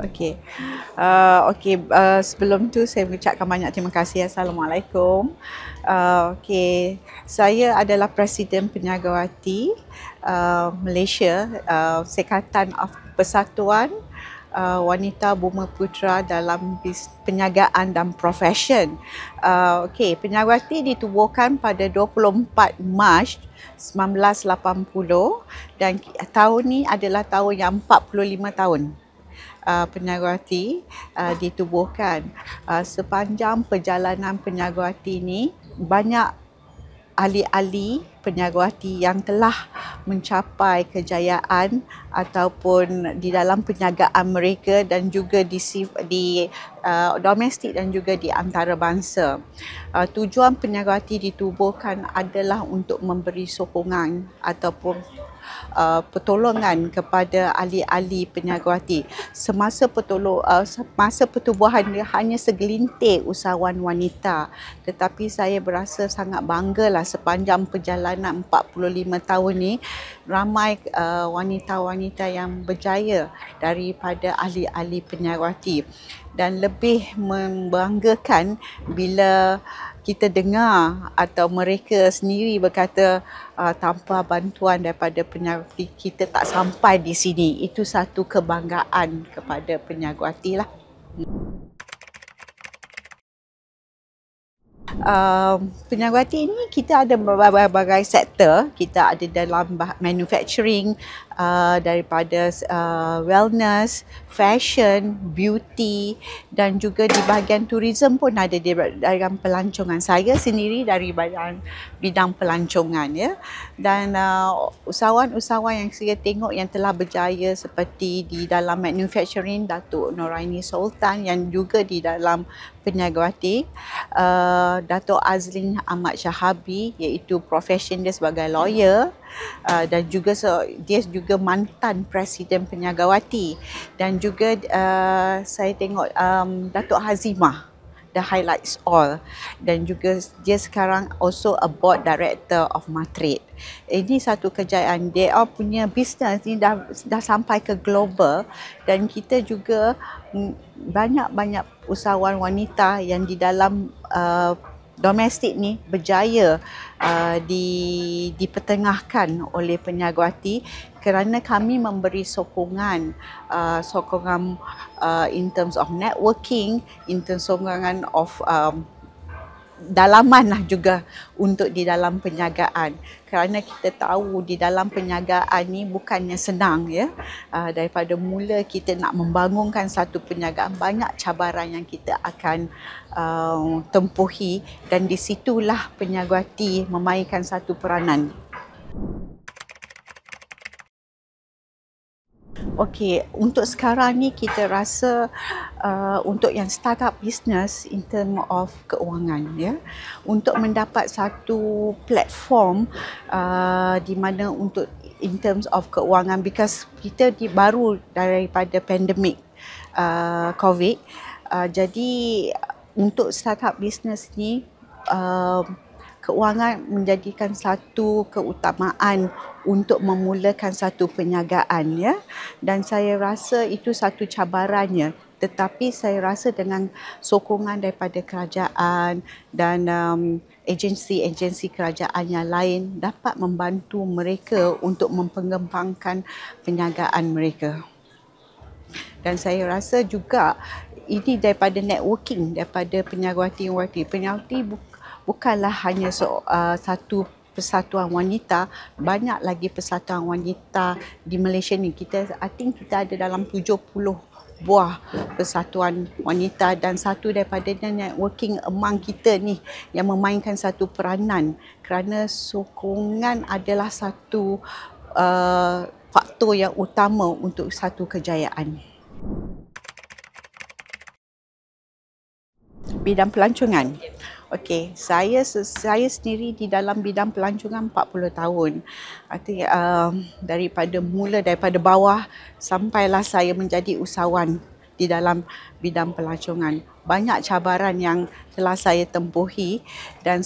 Okey. Sebelum tu saya mengucapkan banyak terima kasih. Assalamualaikum. Okey, saya adalah Presiden Peniagawati Malaysia, Sekatan Persatuan Wanita Buma Putra dalam perniagaan dan profesion. Peniagawati ditubuhkan pada 24 Mac 1980 dan tahun ni adalah tahun yang 45 tahun. Peniagawati ditubuhkan. Sepanjang perjalanan peniagawati ini banyak ahli-ahli peniagawati yang telah mencapai kejayaan ataupun di dalam perniagaan mereka dan juga di domestik dan juga di antarabangsa. Tujuan peniagawati ditubuhkan adalah untuk memberi sokongan ataupun pertolongan kepada ahli-ahli peniagawati. Semasa pertubuhan dia hanya segelintir usahawan wanita, tetapi saya berasa sangat banggalah sepanjang perjalanan 45 tahun ni ramai wanita-wanita yang berjaya daripada ahli-ahli peniagawati, dan lebih membanggakan bila kita dengar atau mereka sendiri berkata tanpa bantuan daripada peniagawati kita tak sampai di sini. Itu satu kebanggaan kepada peniagawati lah. Peniagawati ini kita ada berbagai sektor. Kita ada dalam manufacturing, daripada wellness, fashion, beauty, dan juga di bahagian tourism pun ada di dalam pelancongan. Saya sendiri dari bidang pelancongan, ya. Dan usahawan-usahawan yang saya tengok yang telah berjaya seperti di dalam manufacturing, Datuk Noraini Sultan, yang juga di dalam peniagawati, Datuk Azlin Ahmad Syahabi, iaitu profession dia sebagai lawyer, dan juga dia juga mantan Presiden Peniagawati, dan juga saya tengok Datuk Hazimah, The Highlights All, dan juga dia sekarang also a board director of Matrade. Ini satu kejayaan. Dia punya bisnes ni dah sampai ke global, dan kita juga banyak usahawan wanita yang di dalam domestik ni berjaya dipertengahkan oleh peniagawati, kerana kami memberi sokongan in terms of networking, in terms sokongan of dalaman lah juga untuk di dalam perniagaan, kerana kita tahu di dalam perniagaan ni bukannya senang, ya. Daripada mula kita nak membangunkan satu perniagaan, banyak cabaran yang kita akan tempuhi, dan di situlah peniagawati memainkan satu peranan. Okey, untuk sekarang ni kita rasa untuk yang startup business in term of keuangan, ya, untuk mendapat satu platform di mana untuk in terms of keuangan, because kita baru daripada pandemik COVID, jadi untuk startup business ni keuangan menjadikan satu keutamaan untuk memulakan satu perniagaan, ya. Dan saya rasa itu satu cabarannya, tetapi saya rasa dengan sokongan daripada kerajaan dan agensi-agensi kerajaan yang lain dapat membantu mereka untuk mengembangkan perniagaan mereka. Dan saya rasa juga ini daripada networking daripada peniagawati-wanita. Peniagawati bukanlah hanya satu persatuan wanita, banyak lagi persatuan wanita di Malaysia ni. I think kita ada dalam 70 buah persatuan wanita, dan satu daripadanya networking among kita ni yang memainkan satu peranan, kerana sokongan adalah satu faktor yang utama untuk satu kejayaan. Bidang pelancongan. Okey, saya sendiri di dalam bidang pelancongan 40 tahun. Daripada bawah sampailah saya menjadi usahawan di di dalam bidang pelancongan. Banyak cabaran yang telah saya tempuhi dan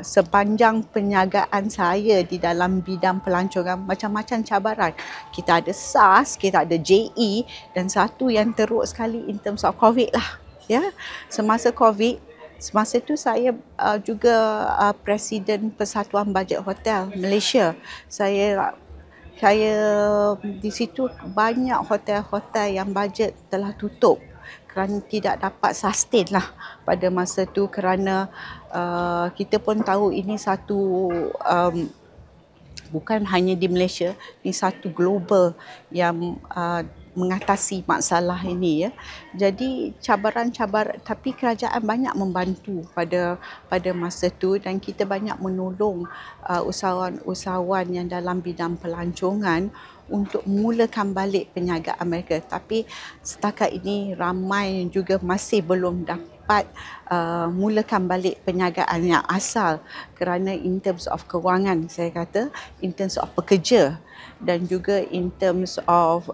sepanjang perniagaan saya di dalam bidang pelancongan, macam-macam cabaran. Kita ada SARS, kita ada JE dan satu yang teruk sekali in terms of COVID lah. Ya, semasa COVID, semasa tu saya juga Presiden Persatuan Bajet Hotel Malaysia. Saya di situ banyak hotel-hotel yang bajet telah tutup kerana tidak dapat sustain lah pada masa tu, kerana kita pun tahu ini satu bukan hanya di Malaysia, ini satu global yang mengatasi masalah ini, ya. Jadi cabaran-cabaran, tapi kerajaan banyak membantu pada masa tu dan kita banyak menolong usahawan-usahawan yang dalam bidang pelancongan untuk mulakan balik perniagaan mereka. Tapi setakat ini ramai juga masih belum dapat mulakan balik perniagaan yang asal kerana in terms of kewangan, saya kata, in terms of pekerja dan juga in terms of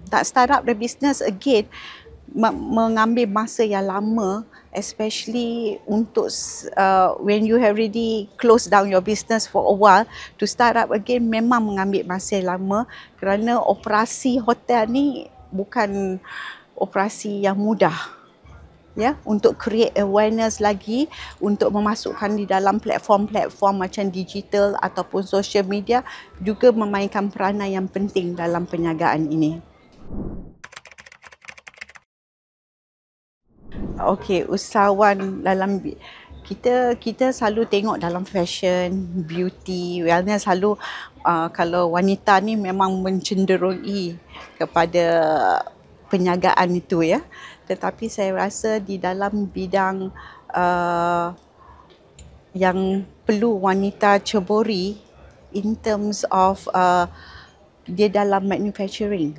tak start up the business again, mengambil masa yang lama, especially untuk when you have already closed down your business for a while, to start up again memang mengambil masa yang lama kerana operasi hotel ni bukan operasi yang mudah. Ya, untuk create awareness lagi, untuk memasukkan di dalam platform-platform macam digital ataupun social media juga memainkan peranan yang penting dalam perniagaan ini. Okey, usahawan dalam kita selalu tengok dalam fashion, beauty, wellness, selalu kalau wanita ni memang mencenderungi kepada perniagaan itu, ya. Tetapi saya rasa di dalam bidang yang perlu wanita ceburi in terms of dia dalam manufacturing,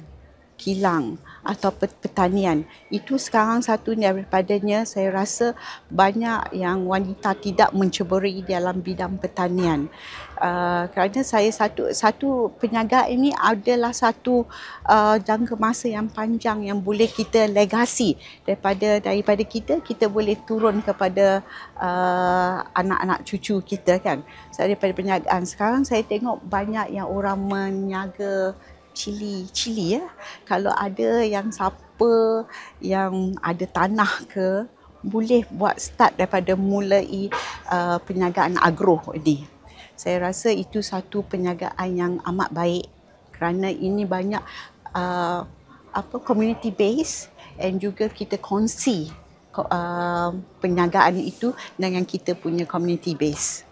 kilang atau pertanian, itu sekarang satu daripadanya saya rasa banyak yang wanita tidak menceburi dalam bidang pertanian. Kerana saya satu perniagaan ini adalah satu jangka masa yang panjang yang boleh kita legasi daripada kita boleh turun kepada anak-anak cucu kita, kan. Daripada perniagaan sekarang saya tengok banyak yang orang meniaga cili, ya. Kalau ada yang siapa yang ada tanah ke, boleh buat start daripada mulai perniagaan agro ini. Saya rasa itu satu perniagaan yang amat baik kerana ini banyak community base and juga kita kongsi perniagaan itu dengan kita punya community base.